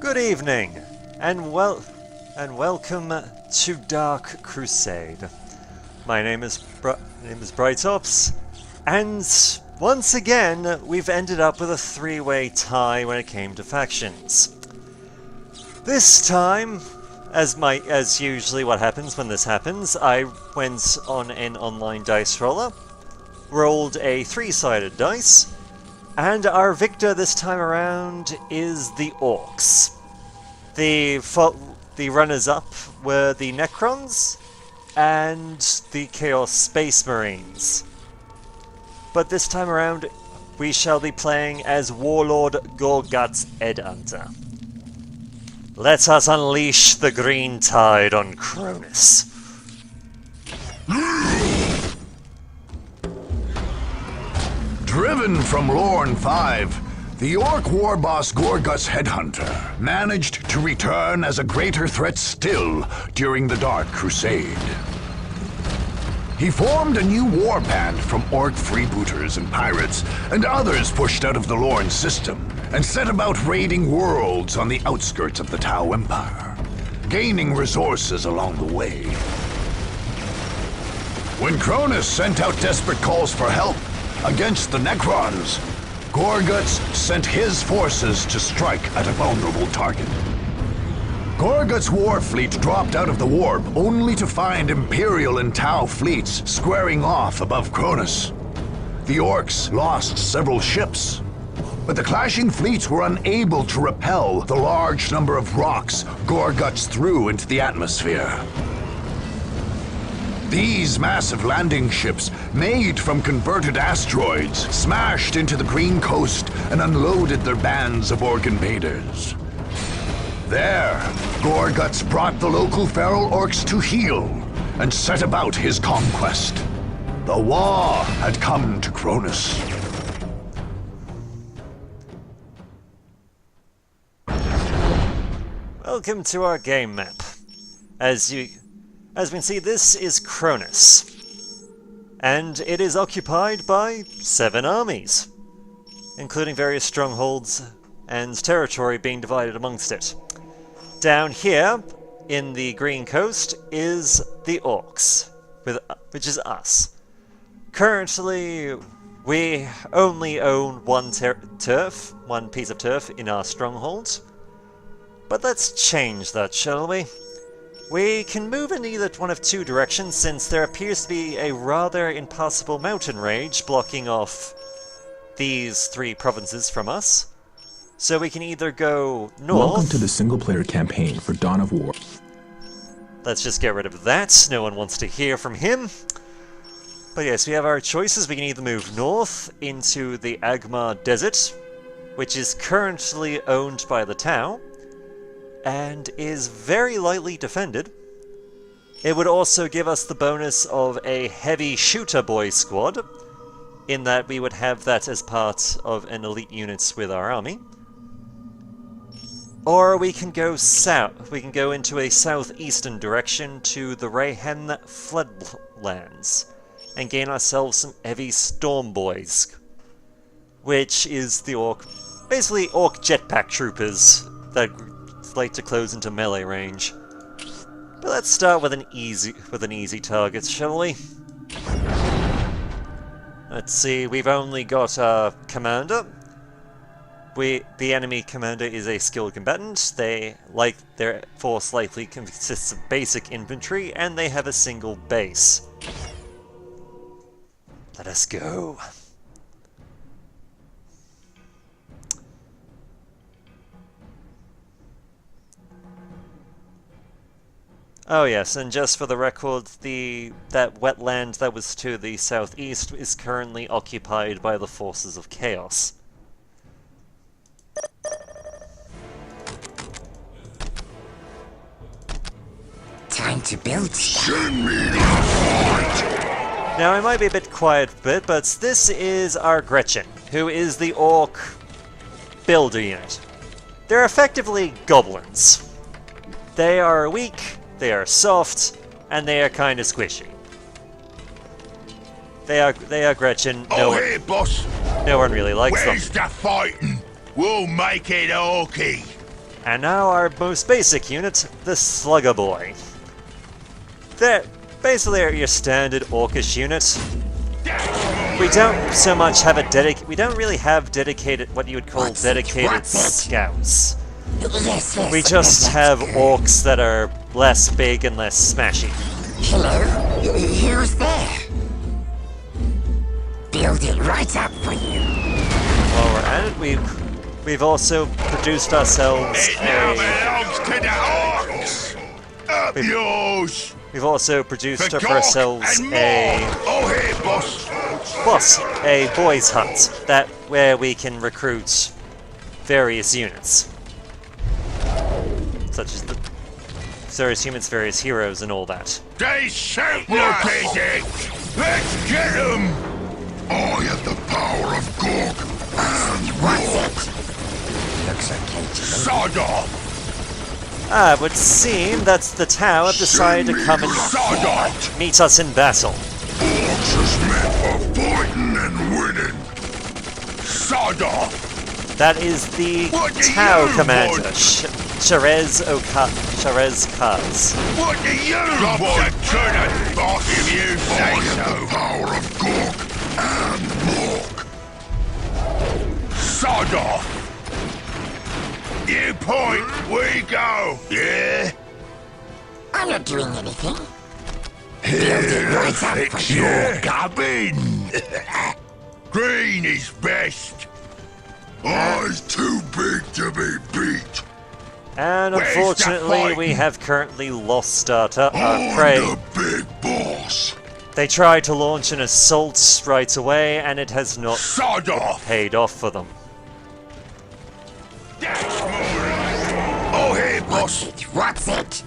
Good evening, and welcome to Dark Crusade. My name is Brightops, and once again we've ended up with a three-way tie when it came to factions. This time, as usually what happens when this happens, I went on an online dice roller, rolled a three-sided dice, and our victor this time around is the Orks. The runners-up were the Necrons and the Chaos Space Marines. But this time around, we shall be playing as Warlord Gorgut's Headhunter. Let us unleash the green tide on Kronus. Driven from Lorne 5, the Ork war boss Gorgut's Headhunter managed to return as a greater threat still during the Dark Crusade. He formed a new war band from Ork freebooters and pirates, and others pushed out of the Lorne system, and set about raiding worlds on the outskirts of the Tau Empire, gaining resources along the way. When Kronus sent out desperate calls for help against the Necrons, Gorguts sent his forces to strike at a vulnerable target. Gorgut's war fleet dropped out of the warp only to find Imperial and Tau fleets squaring off above Kronus. The Orks lost several ships, but the clashing fleets were unable to repel the large number of rocks Gorguts threw into the atmosphere. These massive landing ships, made from converted asteroids, smashed into the Green Coast and unloaded their bands of Ork invaders. There, Gorguts brought the local feral Orks to heel and set about his conquest. The Waaargh had come to Kronus. Welcome to our game map. As we can see, this is Kronus, and it is occupied by 7 armies, including various strongholds and territory being divided amongst it. Down here, in the Green Coast, is the Orks, which is us. Currently, we only own one piece of turf in our stronghold, but let's change that, shall we? We can move in either one of two directions, since there appears to be a rather impassable mountain range blocking off these 3 provinces from us. So we can either go north... Welcome to the single-player campaign for Dawn of War. Let's just get rid of that. No one wants to hear from him. But yes, we have our choices. We can either move north into the Agmar Desert, which is currently owned by the Tau, and is very lightly defended. It would also give us the bonus of a heavy shooter boy squad, in that we would have that as part of an elite unit with our army. Or we can go south. We can go into a southeastern direction to the Rayhen floodlands and gain ourselves some heavy storm boys, which is the basically Ork jetpack troopers that like to close into melee range. But let's start with an easy target, shall we? Let's see, we've only got our commander. The enemy commander is a skilled combatant. Their force likely consists of basic infantry, and they have a single base. Let us go. Oh yes, and just for the record, that wetland that was to the southeast is currently occupied by the forces of Chaos. Time to build stuff. Now I might be a bit quiet but this is our Gretchen, who is the Ork builder unit. They're effectively goblins. They are weak, they are soft, and they are kind of squishy. They are Gretchen. Here, boss. No one really likes them. Where's the fighting? We'll make it orky. And now our most basic unit, the Slugger Boy. They're basically your standard Orkish unit. We don't so much have we don't really have dedicated, what you would call dedicated scouts. We just have orcs that are less big and less smashy. Hello? Who's there? Build it right up for you. While we're at it, we've also produced ourselves We've also produced for ourselves a boys' hut where we can recruit various units, such as the various humans, various heroes, and all that. They shoot it! Let's get them! I have the power of Gork and What's it? Looks okay to me. Sod off! It would seem that the Tau have decided to come and meet us in battle. Orcs is meant for fighting and winning. Sod off! That is the What do Tau you commander, want? Sharez Kaz. What do you want? Turn it, boss, if you I say have the so. power of Gork and Mork. Sod off! You point, we go! Yeah? I'm not doing anything. Build it right up for you. Your gubbin! Green is best! I's too big to be beat. And Where's the unfortunately, fighting? we have currently lost our I'm prey. the big boss. They tried to launch an assault right away, and it has not Sod off! paid off for them. Oh, hey, boss! What's it?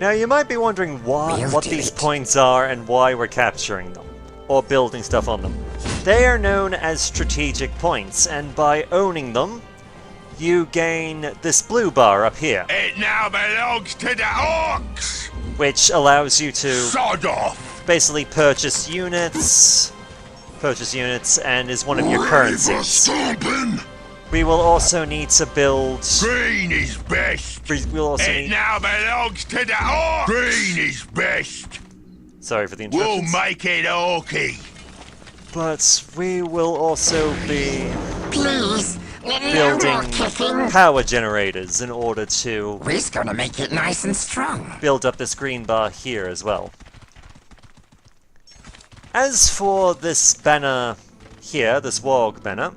Now, you might be wondering what these points are and why we're capturing them, or building stuff on them. They are known as strategic points, and by owning them, you gain this blue bar up here, It now belongs to the Orks! which allows you to Sod off! basically purchase units, and is one of your Ready for currencies. stomping? We will also need to build. Green is best! We'll also It need. now belongs to the Orks! Green is best! Sorry for the We'll interruptions. make it Orky! But we will also be Please, no more building kicking. power generators in order to We're gonna make it nice and strong. build up this green bar here as well. As for this banner here, this Wargh banner,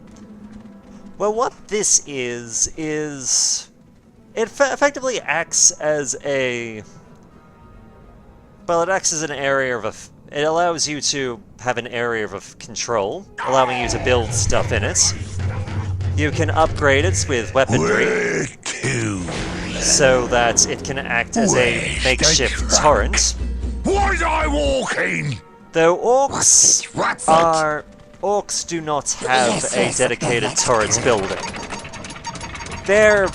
well, what this is it effectively acts as a. Well, it acts as an area of it allows you to have an area of control, allowing you to build stuff in it. You can upgrade it with weaponry Where to? so that it can act as a Where's the makeshift truck? torrent. Was I walking? Though What's orcs do not have Yes, a yes, dedicated that's turret good. building. Their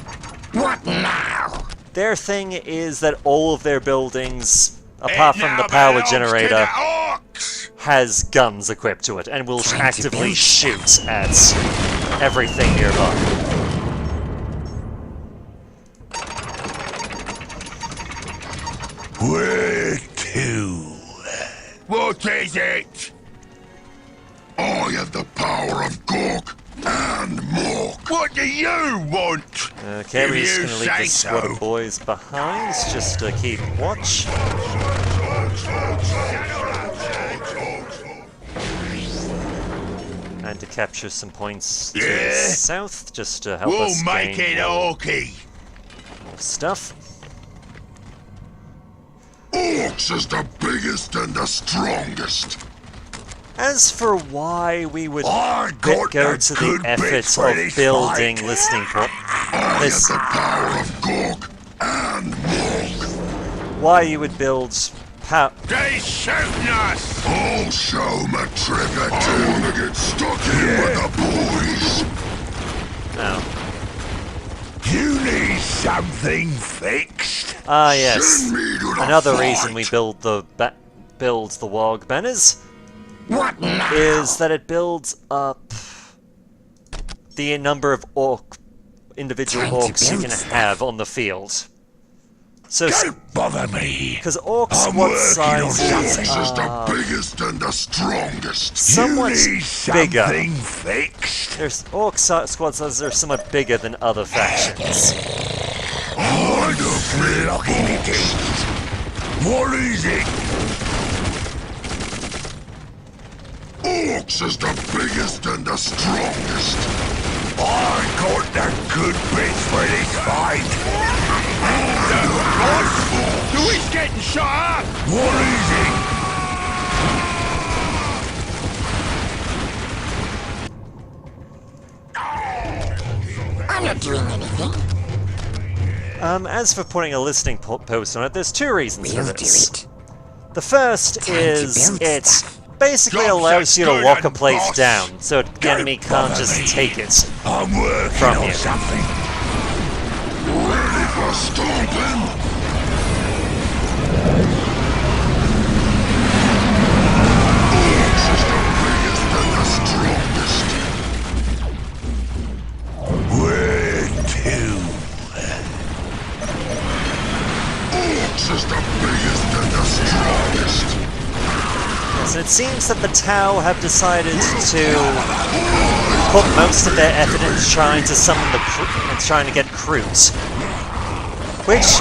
What now? thing is that all of their buildings, apart It from the now power belongs to generator, the Orks! has guns equipped to it and will Time to actively build shoot at everything nearby. Where to? What is it? I have the power of Gork and Mork. What do you want? Okay, we're If just you gonna leave say this squad so. of boys behind just to keep watch. And to capture some points to the Yeah? south, just to help We'll us make gain it more Orky. stuff. Orcs is the biggest and the strongest. As for why we would I got go the to the good effort bits for of this building fight. listening I have this, the power of Gork and Mork. why you would build They shooting us! I'll show 'em a trick or two. I wanna get stuck in with the boys. no. You need something fixed? Ah yes. Send me to the Another fight. reason we build the Wargh banners What now? is that it builds up the number of individual Time to orcs you build can stuff. have on the field. So, Don't bother me. because orc I'm squad working on sizes something. This is the are biggest and the strongest. somewhat you need bigger. something fixed. There's orc squad sizes are somewhat bigger than other factions. What a blocking it is. What is it? Orcs is the biggest and the strongest. I got the good bits for this fight. What? Who is getting shot up? What is it? I'm not doing anything. As for putting a listing post on it, there's two reasons for We'll do this. it. The first Time to is build it stuff. basically Job's allows you to good lock a and place boss. down, so the Don't enemy can't bother just me. take it. I'm working From on you. something. Ready for stomping? Orcs is the biggest and the strongest. Where to? Orcs is the biggest and the strongest. Yes, and it seems that the Tau have decided to put most of their effort into trying to summon and trying to get Crute. Which,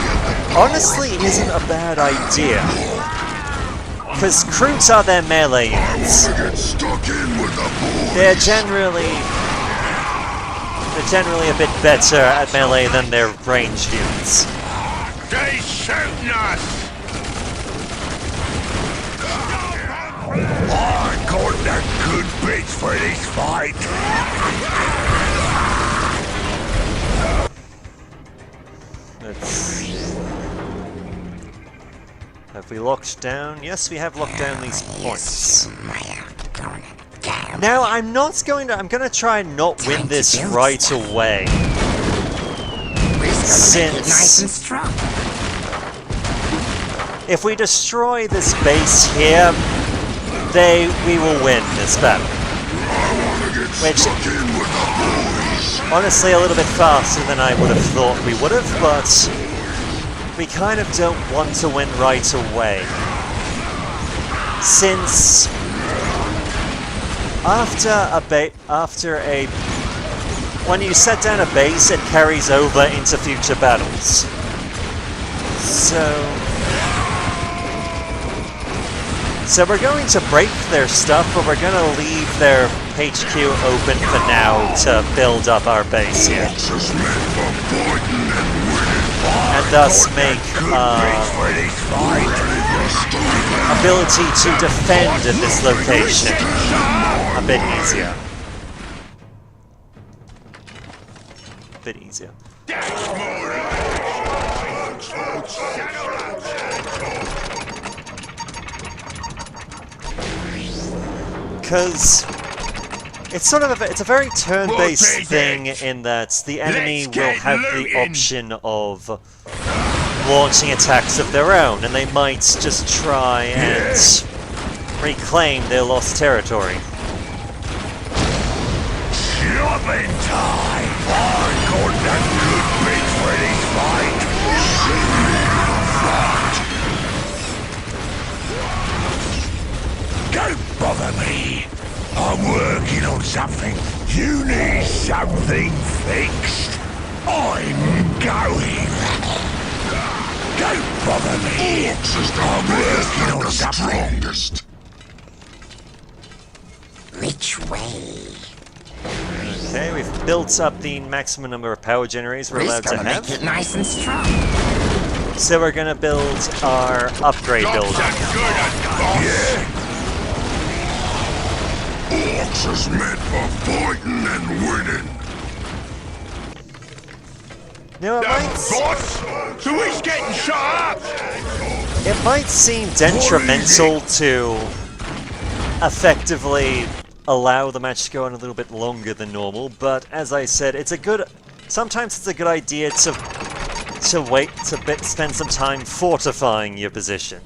honestly, isn't a bad idea. Because Crutes are their melee units. Get stuck in with the boys. They're generally a bit better at melee than their ranged units. They shooting us! I got the good bits for this fight. Let's see. Have we locked down? Yes, we have locked down these points. Now, I'm gonna try and not win this right away. Nice and Since strong. if we destroy this base here, we will win this battle. Which, Stuck in with the boys. honestly, a little bit faster than I would have thought we would have, but we kind of don't want to win right away. Since when you set down a base, it carries over into future battles. So we're going to break their stuff, but we're going to leave their HQ open for now to build up our base here. Orcs is meant for fighting and winning. And thus make Good bits for this fight. Ready for stomping. ability to defend at this location a bit easier. Because it's sort of it's a very turn-based thing in that the enemy Let's will get have the looting. option of launching attacks of their own, and they might just try and reclaim their lost territory. Shopping time! I got the good bits for this fight. Don't bother me. I'm working on something. You need something fixed. I'm going. Don't bother me. Orcs is the I'm biggest working and on the something. strongest. Which way? Okay, we've built up the maximum number of power generators we're Who's allowed to gonna make have. it nice and strong? So we're gonna build our upgrade builder. Yeah. Orcs is meant for fighting and winning. Now Boss, who is getting shot up? it might seem detrimental to effectively allow the match to go on a little bit longer than normal, but as I said, sometimes it's a good idea to spend some time fortifying your position.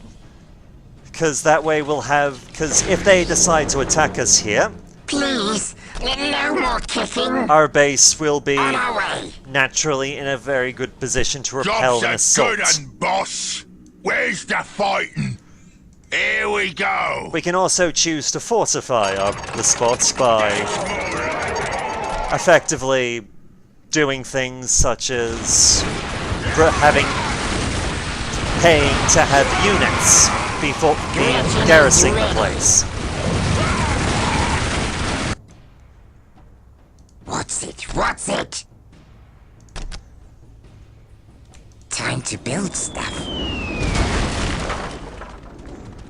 Because that way because if they decide to attack us here, Please, No more kicking. our base will be On our way. naturally in a very good position to repel Job's an a assault. good un, boss. Where's the fighting? Here we go. We can also choose to fortify the spots by effectively doing things such as paying to have units before garrisoning the place. What's it? What's it? Time to build stuff.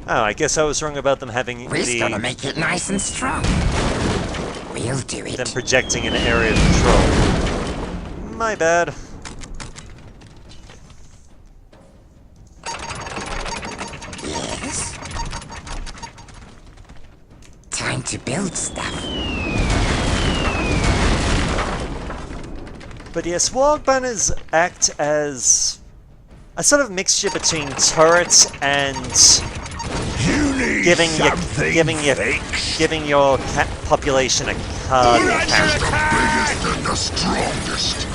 Oh, I guess I was wrong about them having We've gotta make it nice and strong. We'll do it. them projecting an area of control. My bad. Yes. Time to build stuff. But yes, warg banners act as a sort of mixture between turrets and You need giving something giving your population a card in Under camp. attack! Biggest and the strongest.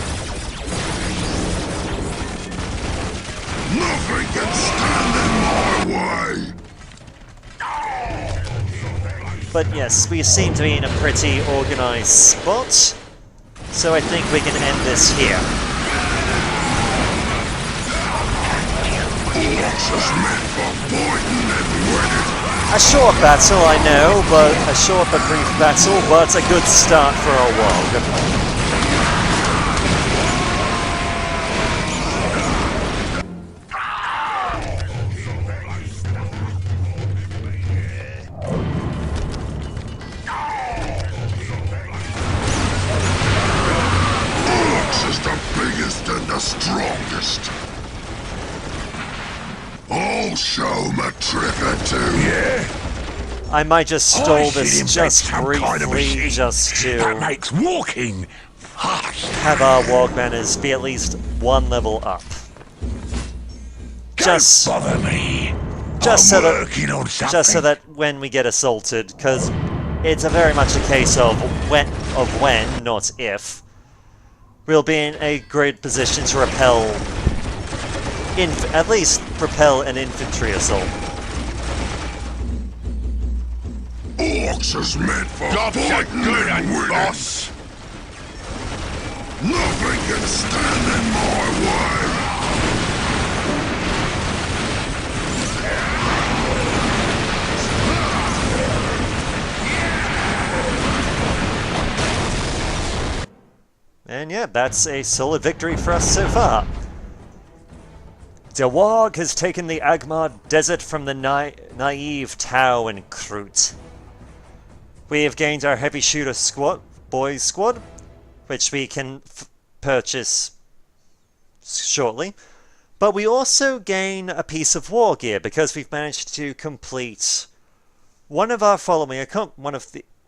Nothing can stand in my way. But yes, we seem to be in a pretty organized spot, so I think we can end this here. Orcs is meant for fighting and winning. A short battle, I know, but a short but brief battle, but a good start for a warg. Orcs is the biggest and the strongest. I'll show 'em a trick or two. Yeah? I might just stall I should this invent just some kind of briefly, machine just that to makes walking fast. have our warg banners be at least one level up. Just, Don't bother me. just I'm so working on something. just so that when we get assaulted, because it's a very much a case of when, not if, we'll be in a great position to repel, at least repel an infantry assault. Orcs is meant for Job's a fighting good and un, winning. boss. Nothing can stand in my way. And yeah, that's a solid victory for us so far. The warg has taken the Agmar Desert from the naive Tau and Kroot. We have gained our heavy shooter boys squad, which we can purchase shortly. But we also gain a piece of war gear because we've managed to complete one of our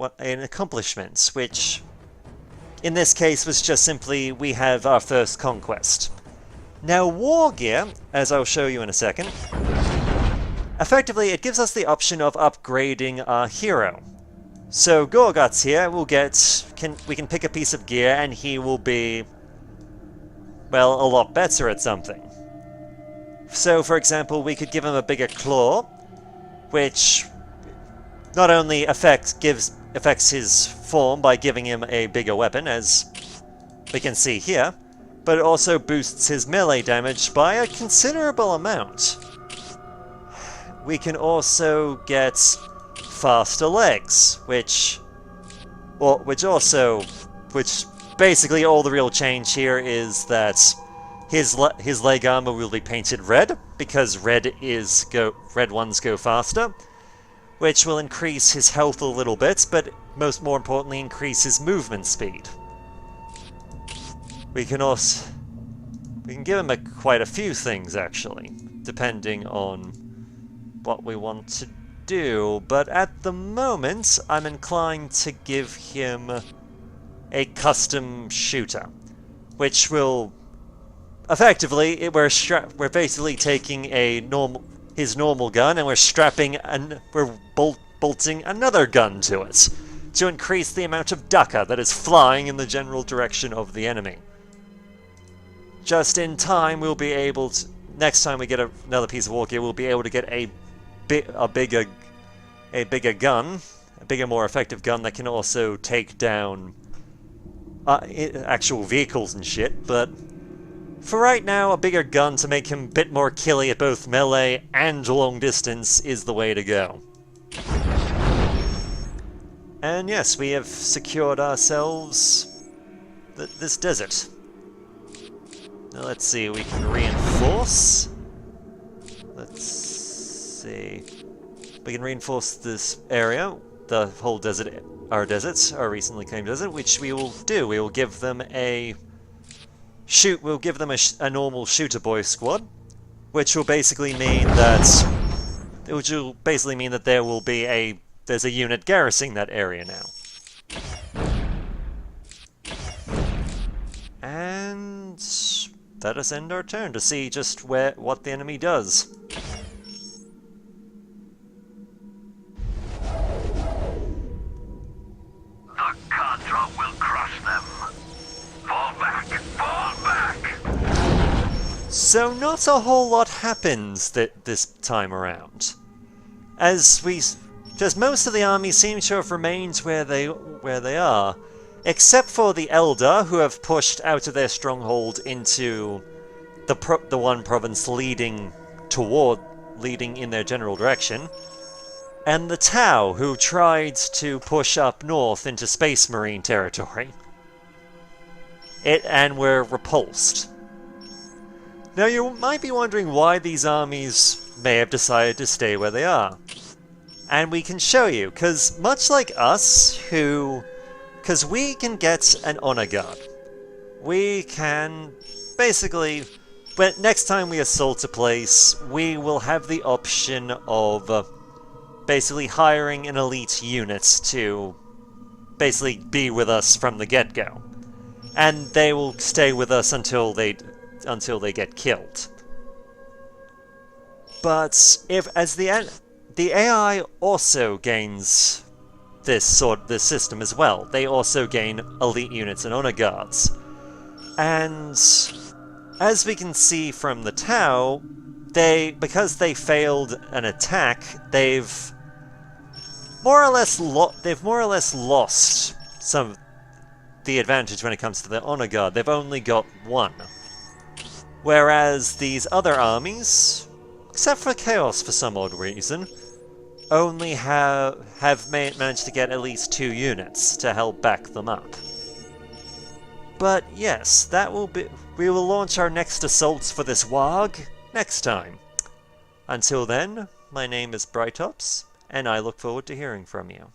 accomplishments, which in this case was just simply we have our first conquest. Now war gear, as I'll show you in a second, effectively it gives us the option of upgrading our hero. So Gorgot's here, we can pick a piece of gear and he will be, well, a lot better at something. So for example, we could give him a bigger claw, which not only affects his form by giving him a bigger weapon, as we can see here, but it also boosts his melee damage by a considerable amount. We can also get faster legs, which basically all the real change here is that his leg armor will be painted red, because red ones go faster, which will increase his health a little bit, but more importantly increase his movement speed. We can give him quite a few things actually, depending on what we want to do, but at the moment I'm inclined to give him a custom shooter, which will effectively we're basically taking his normal gun and we're bolting another gun to it. to increase the amount of dukkha that is flying in the general direction of the enemy. Just in time, we'll be able to... Next time we get another piece of war gear, we'll be able to get a bigger gun, a bigger, more effective gun that can also take down actual vehicles and shit, but for right now, a bigger gun to make him a bit more killy at both melee and long distance is the way to go. And yes, we have secured ourselves this desert. Now let's see, we can reinforce. Let's see. We can reinforce this area, the whole desert, our deserts, our recently claimed desert, which we will do. We will give them a we'll give them a normal shooter boy squad, which will basically mean that there will be there's a unit garrisoning that area now. And let us end our turn to see just what the enemy does. The Contra will crush them. Fall back! Fall back! So not a whole lot happens this time around. Just most of the army seem to have remained where they are, except for the Eldar, who have pushed out of their stronghold into the one province leading in their general direction, and the Tau, who tried to push up north into Space Marine territory. And were repulsed. Now you might be wondering why these armies may have decided to stay where they are. And we can show you, because much like us, because we can get an honor guard. We can basically, next time we assault a place, we will have the option of basically hiring an elite unit to basically be with us from the get-go. And they will stay with us until they get killed. But as the AI also gains this system as well. They also gain elite units and honor guards. And as we can see from the Tau, because they failed an attack, they've more or less lost some of the advantage when it comes to the honor guard. They've only got one. Whereas these other armies, except for Chaos for some odd reason, only have managed to get at least 2 units to help back them up. But yes, we will launch our next assaults for this Waaargh next time. Until then, my name is Brightops, and I look forward to hearing from you.